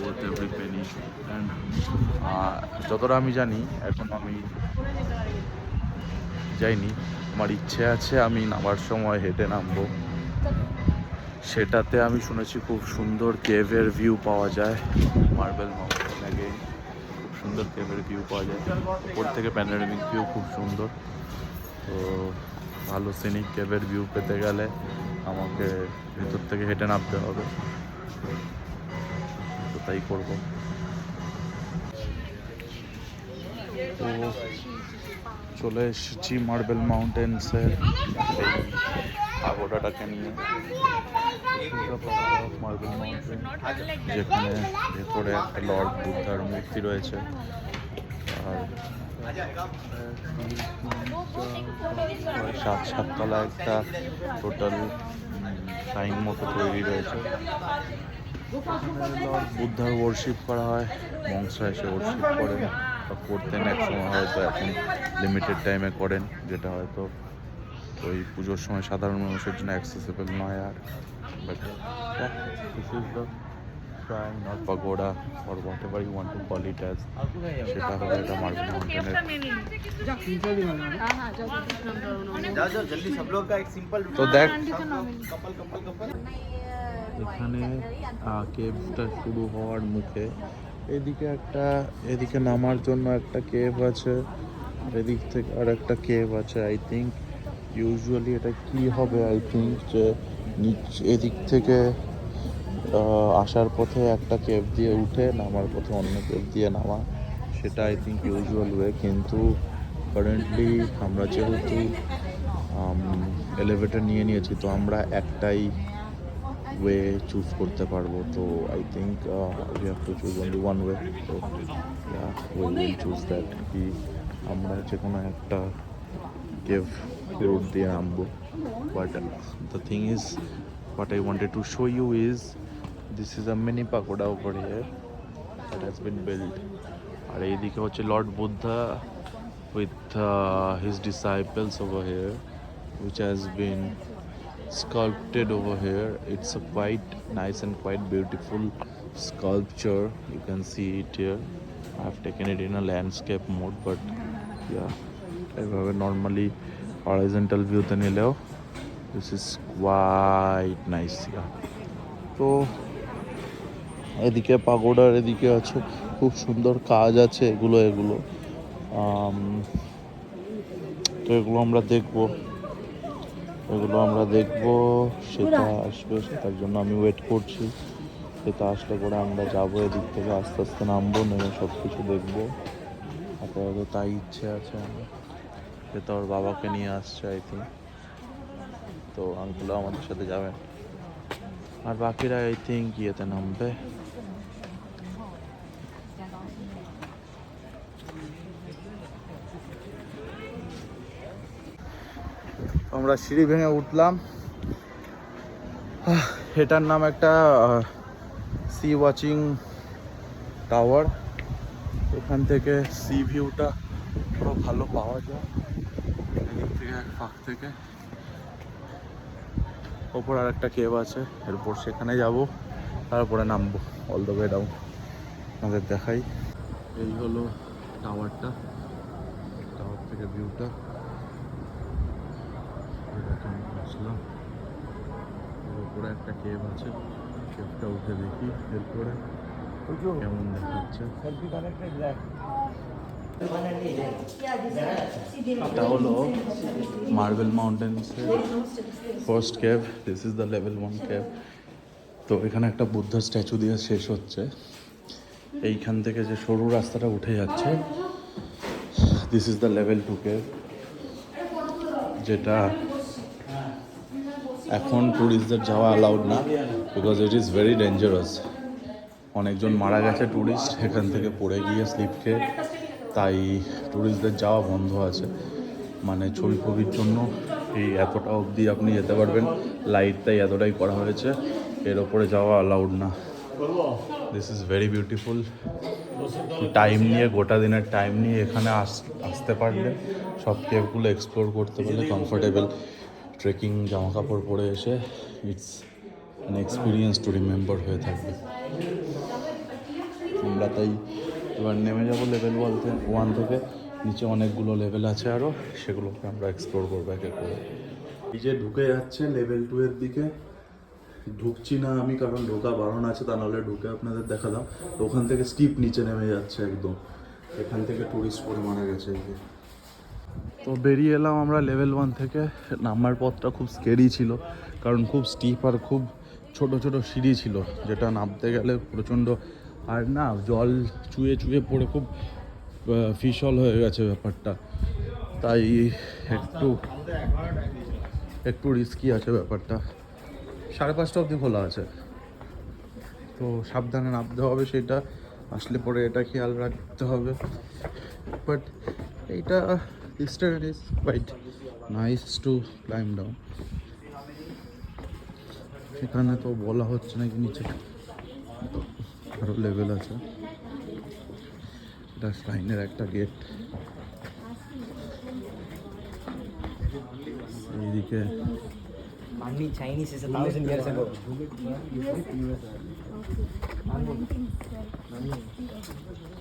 worth every Penney. And যতটা আমি জানি, এখন আমি যাইনি, আমার ইচ্ছে আছে আমি নামার সময় হেঁটে নামবো। সেটাতে আমি শুনেছি খুব সুন্দর কেভের ভিউ পাওয়া যায় মার্বেল মাউন্টেন আগে, খুব সুন্দর কেভের ভিউ পাওয়া যায় উপর থেকে, প্যানোরামিক ভিউ খুব সুন্দর। তো ভালো সিনিক কেভের ভিউ পেতে গেলে আমাকে ভিতর থেকে হেঁটে নামতে হবে, তো তাই করবো। তো চলে এসেছি মার্বেল মাউন্টেন্সের এই পাগোডাটাকে নিয়ে। মার্বেল মাউন্টেন, যেখানে ভেতরে একটা লর্ড বুদ্ধার মূর্তি রয়েছে। আর 7 তলা একটা টোটাল টাইম মতো তৈরি রয়েছে। লর্ড বুদ্ধার ওয়ার্শিপ করা হয়, মংসরা এসে ওয়ার্শিপ করেন বা করতেন এক সময়, হয়তো এখন লিমিটেড টাইমে করেন, যেটা হয়তো ওই পুজোর সময় সাধারণ মানুষের জন্য অ্যাক্সেসিবল নয়। আর but this is the shrine or pagoda or whatever you want to call it as, সেটা হলো এটা মার্বেল মাউন্টেনের। जाओ जाओ जल्दी, सब लोग का एक सिंपल তো দেখ कपल कपल कपल। এখানে কেভটা শুরু হওয়ার মুখে এদিকে নামার জন্য একটা কেভ আছে, এদিক থেকে আর একটা কেভ আছে। আই থিঙ্ক ইউজুয়ালি এটা কি হবে, আই থিঙ্ক যে এদিক থেকে আসার পথে একটা কেভ দিয়ে উঠে নামার পথে অন্য কেভ দিয়ে নামা, সেটা আই থিঙ্ক ইউজুয়াল ওয়ে। কিন্তু কারেন্টলি আমরা যেহেতু এলিভেটর নিয়ে নিয়েছি, তো আমরা একটাই ওয়ে চুজ করতে পারবো। তো I think we have to choose only one way. তো উই উইল চুজ দ্যাট, কি আমরা যে কোনো একটা কেভ রুট দিয়ে নামবো। But the thing is, what I wanted to show you is this is a mini pagoda over here that has been built. আর এইদিকে হচ্ছে Lord Buddha with his disciples over here, which has been sculpted over here. It's a quite nice and quite beautiful sculpture. You can see it here. I have taken it in a landscape mode, but yeah, এভাবে normally horizontal view তে নিলেও this is quite nice. Yeah. তো এদিকে পাগোডার এদিকে আছে খুব সুন্দর কাজ আছে, এগুলো তো এগুলো আমরা দেখবো, সেটা আসবে, সেটার জন্য আমি ওয়েট করছি। সেটা আসলে করে আমরা যাবো, এদিক থেকে আস্তে আস্তে নামবো, নেমে সব কিছু দেখবো। আপাতত তাই ইচ্ছে আছে আমার। সেটা ওর বাবাকে নিয়ে আসছে আই থিঙ্ক, তো আঙ্কেলও আমাদের সাথে যাবেন। আর বাকিরা আই থিঙ্ক ইয়েতে নামবে। আমরা সিঁড়ি ভেঙে উঠলাম। এটার নাম একটা সি ওয়াচিং টাওয়ার। এখান থেকে সি ভিউটা পুরো ভালো পাওয়া যায় এদিক থেকে, এক ফাঁক থেকে। ওপর আর একটা কেভ আছে, এরপর সেখানে যাব। তারপরে নামবো অল দ্য ওয়ে ডাউন। আমাদের দেখাই, এই হলো টাওয়ারটা, টাওয়ার থেকে ভিউটা এরকম আসলাম। এর উপরে একটা কেভ আছে, কেভটা উঠে দেখি এরপরে কেমন দেখাচ্ছে। এটা হলো মার্বেল মাউন্টেন্সের first cave, this is the level 1 cave. তো এখানে একটা বুদ্ধ স্ট্যাচু দিয়ে শেষ হচ্ছে। এইখান থেকে যে সরু রাস্তাটা উঠে যাচ্ছে, this is the level 2 cave, যেটা এখন ট্যুরিস্টদের যাওয়া অ্যালাউড না, because it is very dangerous. অনেকজন মারা গেছে ট্যুরিস্ট এখান থেকে পড়ে গিয়ে স্লিপ খেয়ে, তাই ট্যুরিস্টদের যাওয়া বন্ধ আছে। মানে ছবি ফবির জন্য এই এতটা অবধি আপনি যেতে পারবেন, লাইটটাই এতটাই করা হয়েছে, এর ওপরে যাওয়া অ্যালাউড না। This is very beautiful. Time নিয়ে, গোটা দিনের টাইম নিয়ে এখানে আসতে পারলে, সব কেভগুলো এক্সপ্লোর করতে পারলে, কমফোর্টেবল ট্রেকিং জামা কাপড় পরে এসে, it's an experience to remember হয়ে থাকবে। আমরা তাই এবার নেমে যাবো লেভেল 1 থেকে। নিচে অনেকগুলো লেভেল আছে আরও, সেগুলোকে আমরা এক্সপ্লোর করবো এক এক করে। এই যে ঢুকে যাচ্ছে লেভেল 2 এর দিকে, ঢুকছি না আমি কারণ ঢোকা বারণ আছে, তা নাহলে ঢুকে আপনাদের দেখালাম। তো ওখান থেকে স্টিপ নিচে নেমে যাচ্ছে একদম, এখান থেকে টুরিস্ট পরে মারা গেছে। এই যে তো বেরিয়ে এলাম আমরা লেভেল 1 থেকে। নামার পথটা খুব স্কেরি ছিল, কারণ খুব স্টিপ আর খুব ছোট ছোট সিঁড়ি ছিল, যেটা নামতে গেলে প্রচণ্ড, আর না জল চুয়ে চুয়ে পড়ে খুব ফিসল হয়ে গেছে ব্যাপারটা, তাই একটু রিস্কি আছে ব্যাপারটা। 5:30 অবধি খোলা আছে, তো সাবধানে নামতে হবে, সেটা আসলে পরে এটা খেয়াল রাখতে হবে। বাট এইটা this terrain is quite nice to climb down. এখানে তো বলা হচ্ছে নাকি নিচে আরো লেভেল আছে। এটা শ্রাইনের একটা গেট। এইদিকে Only Chinese is 1,000 years ago.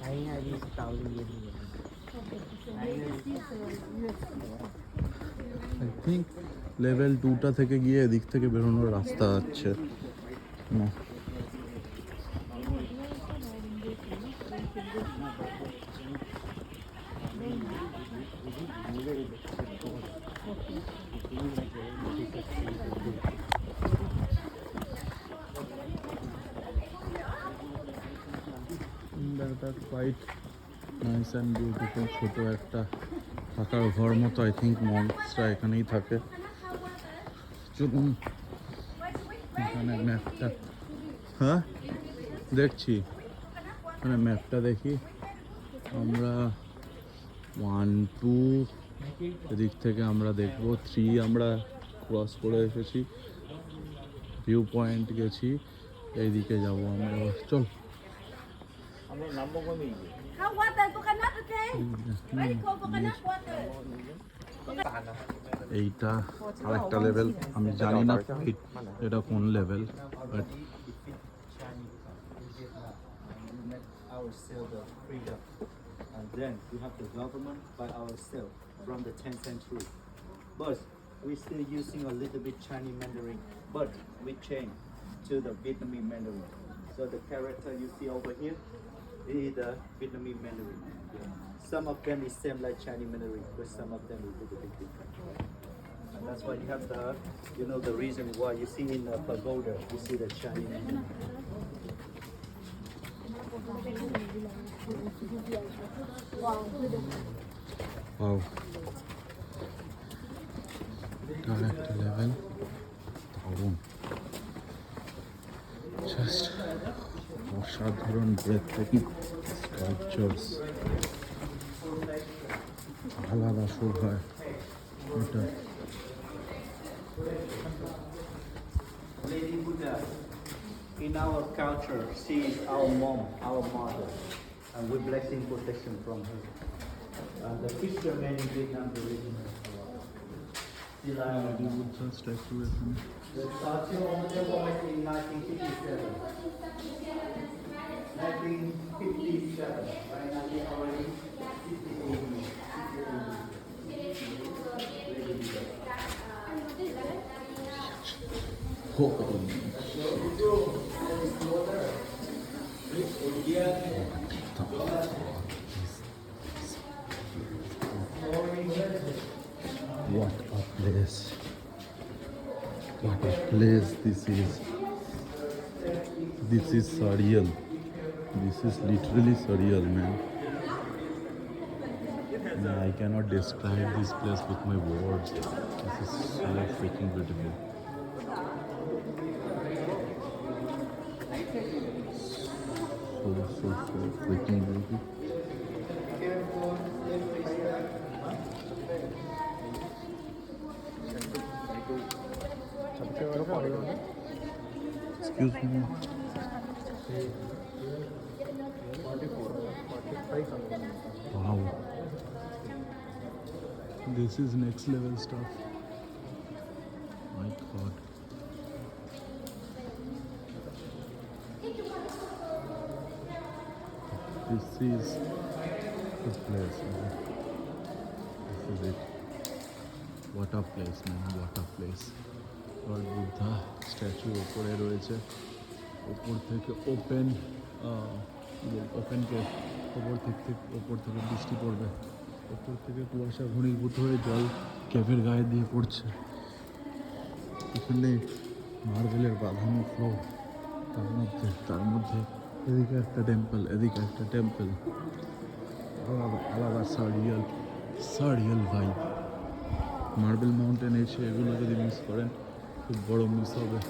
China is 1,000 years ago. I think level 2টা থেকে গিয়ে এদিক থেকে বেরোনোর রাস্তা আছে না। quite nice and beautiful. ছোট একটা থাকার ঘর মতো, আই থিঙ্ক মঙ্কসরা এখানেই থাকে। চলুন এখানে ম্যাপটা, হ্যাঁ দেখছি, এখানে ম্যাপটা দেখি। আমরা 1, 2 এদিক থেকে আমরা দেখবো, 3 আমরা ক্রস করে এসেছি, ভিউ পয়েন্ট গেছি, এইদিকে যাবো আমরা। চল Hot water, coconut, okay? Very cold coconut water. এইটা আরেকটা লেভেল, আমি জানি না এটা কোন level, but Ourselves the freedom, and then we have the government by ourselves from the 10th century. But we're still using a little bit Chinese Mandarin, but we change to the Vietnamese Mandarin. So the character you see over here is the Vietnamese Mandarin. Some of them is same like Chinese Mandarin, but some of them is a little bit different. And that's why you have the, you know, the reason why you see in the pagoda, you see the Chinese Mandarin. Wow, এটা একটা level, দারুণ, just অসাধারণ ব্রেথটেকিং sculptures, আলাদা show হয় এটা। Lady Buddha, in our culture, she is our mom, our mother, and we blessing protection from her. The fishermen in Vietnam, the original. Statue এখানে The statue of the was in 1957. 1957. By 1960. What a place. What a place this is. This is surreal. This is literally surreal, man. I cannot describe this place with my words. This is so freaking beautiful. So freaking beautiful. Excuse me. Wow. This is next level stuff. My God. This is the place, man. This is it. What a place, man. What a place. Lord Buddha statue ওপরে রয়েছে, ওপর থেকে open কে ওপর থেকে বৃষ্টি পড়বে, ওপর থেকে কুয়াশা ঘনীভূত হয়ে জল ক্যাফের গায়ে দিয়ে পড়ছে। এখানে মার্বেলের বাঁধানো ফ্লোর, তার মধ্যে এদিকে একটা টেম্পল, এদিকে একটা টেম্পল। আলাদা সারিয়াল ভাইব। মার্বেল মাউন্টেন এসে এগুলো যদি মিস করেন খুব বড় মিস হবে।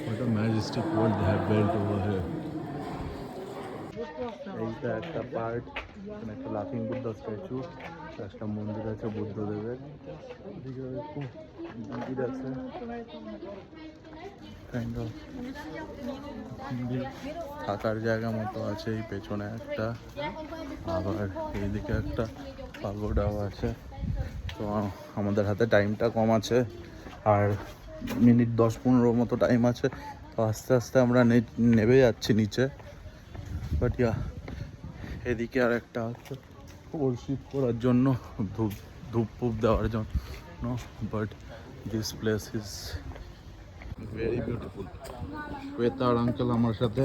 What a majestic world they have built over here. এইটা একটা পার্ট, এখানে একটা লাফিং বুদ্ধা স্ট্যাচু, একটা মন্দির আছে বুদ্ধদেবের। এদিকে খুব মন্দির আছে, কাইন্ড অফ থাকার জায়গা মতো আছে এই পেছনে একটা, আবার এইদিকে একটা পাগোডাও আছে। তো আমাদের হাতে টাইমটা কম আছে, আর মিনিট 10-15 মতো টাইম আছে, তো আস্তে আস্তে আমরা নেমে যাচ্ছি নিচে। বাট ইয়া, এদিকে আর একটা আছে ওরশিপ করার জন্য, ধূপ দেওয়ার জন্য। But this place is very beautiful. Shweta আর আঙ্কেল আমার সাথে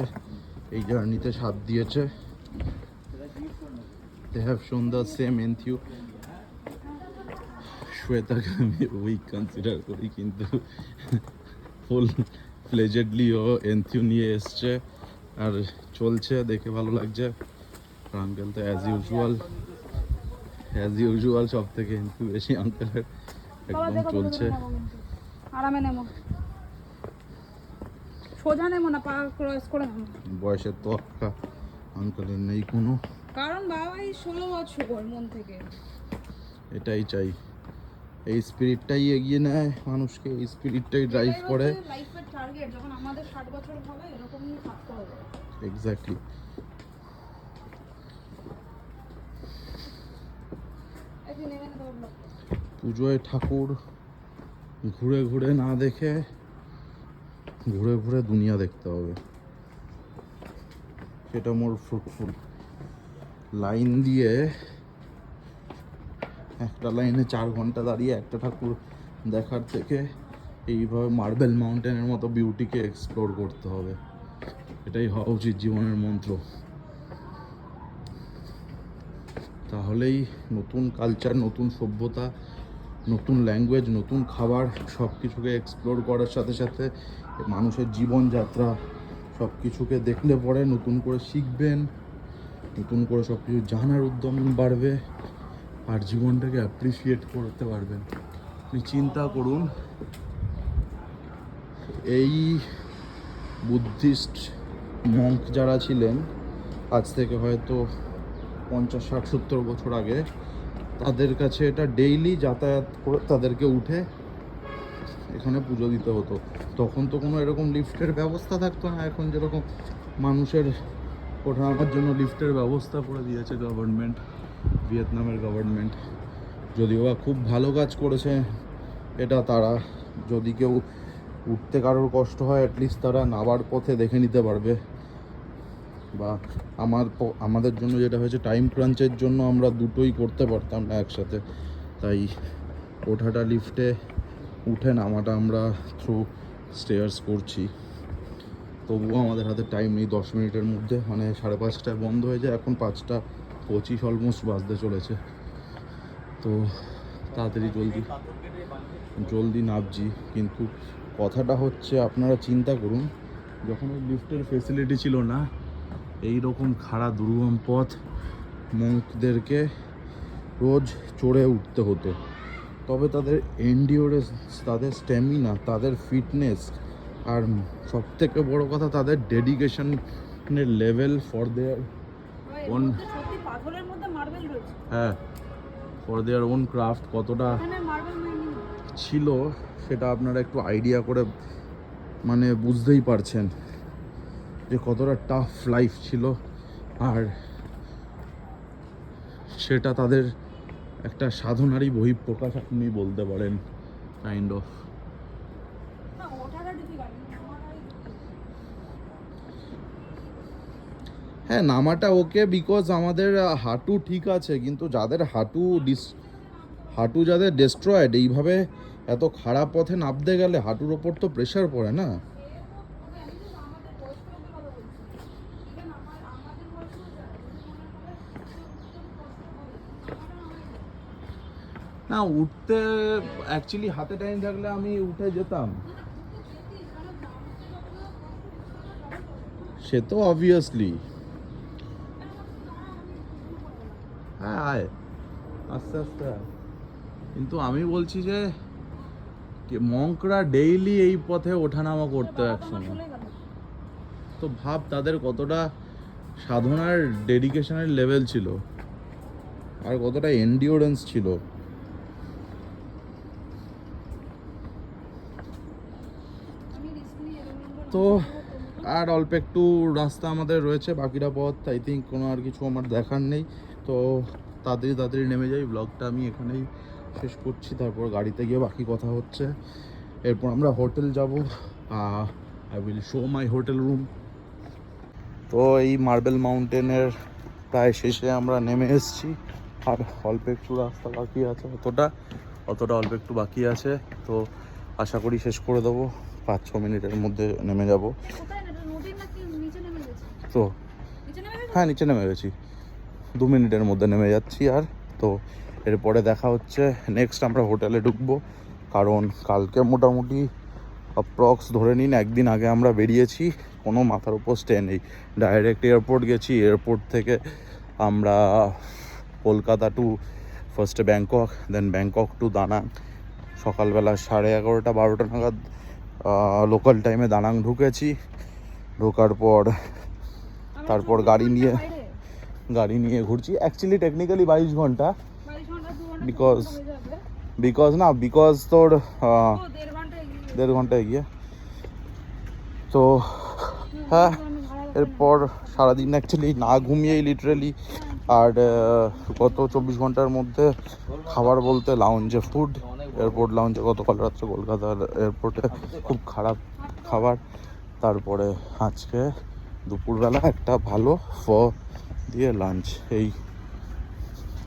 এই জার্নিতে সাথ দিয়েছে। They have shown the same enthu. শ্বেতাকে আমি উইক কনসিডার করি, কিন্তু ফুল ফ্লেজেডলি ও এনথিউ নিয়ে এসছে আর চলছে, দেখে ভালো লাগছে। আঙ্কেল তো অ্যাজ ইউজুয়াল সব থেকে এনথিউ বেশি আঙ্কেলের, একদম চলছে। আরামে নেমো, সোজা নেমো না, পা ক্রস করে নেমো। বয়সের তো একটা আঙ্কেলের নেই কোনো, কারণ বাবাই 16 বছর মন থেকে। এটাই চাই, এই স্পিরিটটাই এগিয়ে নেয় মানুষকে, এই স্পিরিটটাই ড্রাইভ করে। লাইফের টার্গেট যখন আমাদের 60 বছর হবে এরকমই থাকতে হবে। এক্স্যাক্টলি। পুজোয় ঠাকুর ঘুরে ঘুরে না দেখে ঘুরে ঘুরে দুনিয়া দেখতে হবে, সেটা মোর ফ্রুটফুল। লাইন দিয়ে একটা লাইনে 4 ঘন্টা দাঁড়িয়ে একটা ঠাকুর দেখার থেকে এইভাবে মার্বেল মাউন্টেনের মতো বিউটিকে এক্সপ্লোর করতে হবে, এটাই হওয়া উচিত জীবনের মন্ত্র। তাহলেই নতুন কালচার, নতুন সভ্যতা, নতুন ল্যাঙ্গুয়েজ, নতুন খাবার সব কিছুকে এক্সপ্লোর করার সাথে সাথে মানুষের জীবনযাত্রা সব কিছুকে দেখলে পরে নতুন করে শিখবেন, নতুন করে সব কিছু জানার উদ্যম বাড়বে, আর জীবনটাকে অ্যাপ্রিসিয়েট করতে পারবেন। আপনি চিন্তা করুন, এই বুদ্ধিস্ট মঙ্ক যারা ছিলেন আজ থেকে হয়তো 50, 60, 70 বছর আগে, তাদের কাছে এটা ডেইলি যাতায়াত করে তাদেরকে উঠে এখানে পুজো দিতে হতো। তখন তো কোনো এরকম লিফটের ব্যবস্থা থাকতো না, এখন যেরকম মানুষের ওঠানোর জন্য লিফটের ব্যবস্থা করে দিয়েছে গভর্নমেন্ট, ভিয়েতনামের গভর্নমেন্ট। যদিও বা খুব ভালো কাজ করেছে এটা তারা, যদি কেউ উঠতে কারোর কষ্ট হয় অ্যাটলিস্ট তারা নাবার পথে দেখে নিতে পারবে। বা আমাদের জন্য যেটা হয়েছে টাইম ক্রাঞ্চের জন্য আমরা দুটোই করতে পারতাম না একসাথে, তাই ওঠাটা লিফটে উঠে নামাটা আমরা থ্রু স্টেয়ার্স করছি। তবুও আমাদের হাতে টাইম নেই 10 মিনিটের মধ্যে, মানে 5:30টায় বন্ধ হয়ে যায়, এখন 5:25 অলমোস্ট বাজতে চলেছে। তো তাড়াতাড়ি জলদি নামছি। কিন্তু কথাটা হচ্ছে, আপনারা চিন্তা করুন, যখন ওই লিফটের ফেসিলিটি ছিল না, এই রকম খাড়া দুর্গম পথ মঙ্কদেরকে রোজ চড়ে উঠতে হতো। তবে তাদের এন্ডিওরেন্স, তাদের স্ট্যামিনা, তাদের ফিটনেস, আর সবথেকে বড় কথা তাদের ডেডিকেশনের লেভেল ফর দেয়ার ওন, সত্যি পাথরের মধ্যে মার্বেল রয়েছে, হ্যাঁ, ফর দেয়ার ওন ক্রাফট কতটা এখানে মার্বেল মাইনিং ছিল সেটা আপনারা একটু আইডিয়া করে মানে বুঝতেই পারছেন যে কতটা টাফ লাইফ ছিল। আর সেটা তাদের একটা সাধনারই বহিঃপ্রকাশ আপনি বলতে পারেন, কাইন্ড অফ। না, ওঠাটা ডিফিকাল্ট, নামাটাই হ্যাঁ, নামাটা ওকে, বিকজ আমাদের হাঁটু ঠিক আছে, কিন্তু যাদের হাঁটু যাদের ডেস্ট্রয়েড, এইভাবে এত খারাপ পথে নামতে গেলে হাঁটুর ওপর তো প্রেশার পড়ে না। না, উঠতে অ্যাকচুয়ালি হাতে টাইম থাকলে আমি উঠে যেতাম, সে তো অবভিয়াসলি। হ্যাঁ, আয় আস্তে আস্তে আয়। কিন্তু আমি বলছি যে মঙ্করা ডেইলি এই পথে ওঠানামা করতে একসঙ্গে, তো ভাব তাদের কতটা সাধনার ডেডিকেশনের লেভেল ছিল আর কতটা এন্ডিওরেন্স ছিল। তো আর অল্প একটু রাস্তা আমাদের রয়েছে, বাকিটা পথ আই থিঙ্ক কোনো আর কিছু আমার দেখার নেই। তো তাড়াতাড়ি নেমে যাই, ব্লগটা আমি এখানেই শেষ করছি, তারপর গাড়িতে গিয়ে বাকি কথা হচ্ছে। এরপর আমরা হোটেল যাব, I will show my hotel room. তো এই মার্বেল মাউন্টেনের প্রায় শেষে আমরা নেমে এসেছি, আর অল্প একটু রাস্তা বাকি আছে, অতটা অল্প একটু বাকি আছে। তো আশা করি শেষ করে দেবো, 5-6 মিনিটের মধ্যে নেমে যাব। কোথায় না, নদীর নাকি নিচে নেমে গেছে? তো নিচে নেমে গেছে? হ্যাঁ, নিচে নেমে গেছি, 2 মিনিটের মধ্যে নেমে যাচ্ছি। আর তো এরপরে দেখা হচ্ছে, নেক্সট আমরা হোটেলে ঢুকবো, কারণ কালকে মোটামুটি অ্যাপ্রক্স ধরে নিন একদিন আগে আমরা বেরিয়েছি, কোনো মাথার উপর স্টে নেই, ডাইরেক্ট এয়ারপোর্ট গেছি। এয়ারপোর্ট থেকে আমরা কলকাতা টু ফার্স্টে ব্যাংকক, দেন ব্যাংকক টু দানাং। সকালবেলা 11:30-12টা নাগাদ লোকাল টাইমে দানাং ঢুকেছি। ঢোকার পর তারপর গাড়ি নিয়ে ঘুরছি। অ্যাকচুয়ালি টেকনিক্যালি 22 ঘন্টা, 22 ঘন্টা 2 ঘন্টা বিকজ তোর 1.5 ঘন্টা এগিয়ে। তো হ্যাঁ, এরপর সারাদিন অ্যাকচুয়ালি না ঘুমিয়েই লিটারেলি, আর গত 24 ঘন্টার মধ্যে খাবার বলতে লাউঞ্জে ফুড, এয়ারপোর্ট লাউঞ্জে গতকাল রাত্রে কলকাতার এয়ারপোর্টে খুব খারাপ খাবার। তারপরে আজকে দুপুরবেলা একটা ভালো দিয়ে লাঞ্চ, এই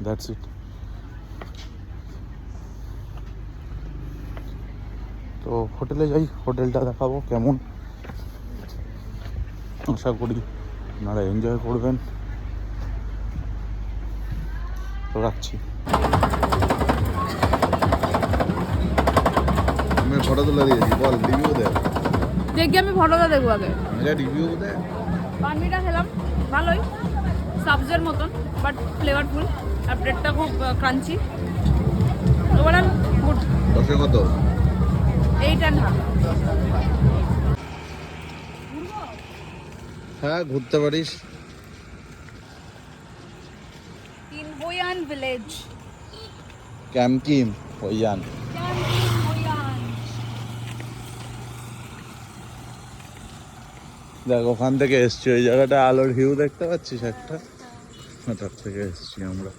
দ্যাটস ইট। তো হোটেলে যাই, হোটেলটা দেখাবো কেমন, আশা করি আপনারা এনজয় করবেন। তো রাখছি। আমি ফটো তুলে দিয়েছি, বল রিভিউ দে। দেখি আমি ফটোটা দেখবো আগে। রিভিউ দে। পানমিটা খেলাম, ভালোই, সাবজের মতন, বাট ফ্লেভারফুল, আর ব্রেডটা খুব ক্রাঞ্চি। Overall good. 10-এ কত? 8.5। হ্যাঁ, ঘুরতে পারিস। In Hoi An village. Cam Kim Hoi An. দেখ, ওখান থেকে এসছি, ওই জায়গাটা আলোর ভিউ দেখতে পাচ্ছিস একটা, ওটার থেকে এসছি আমরা।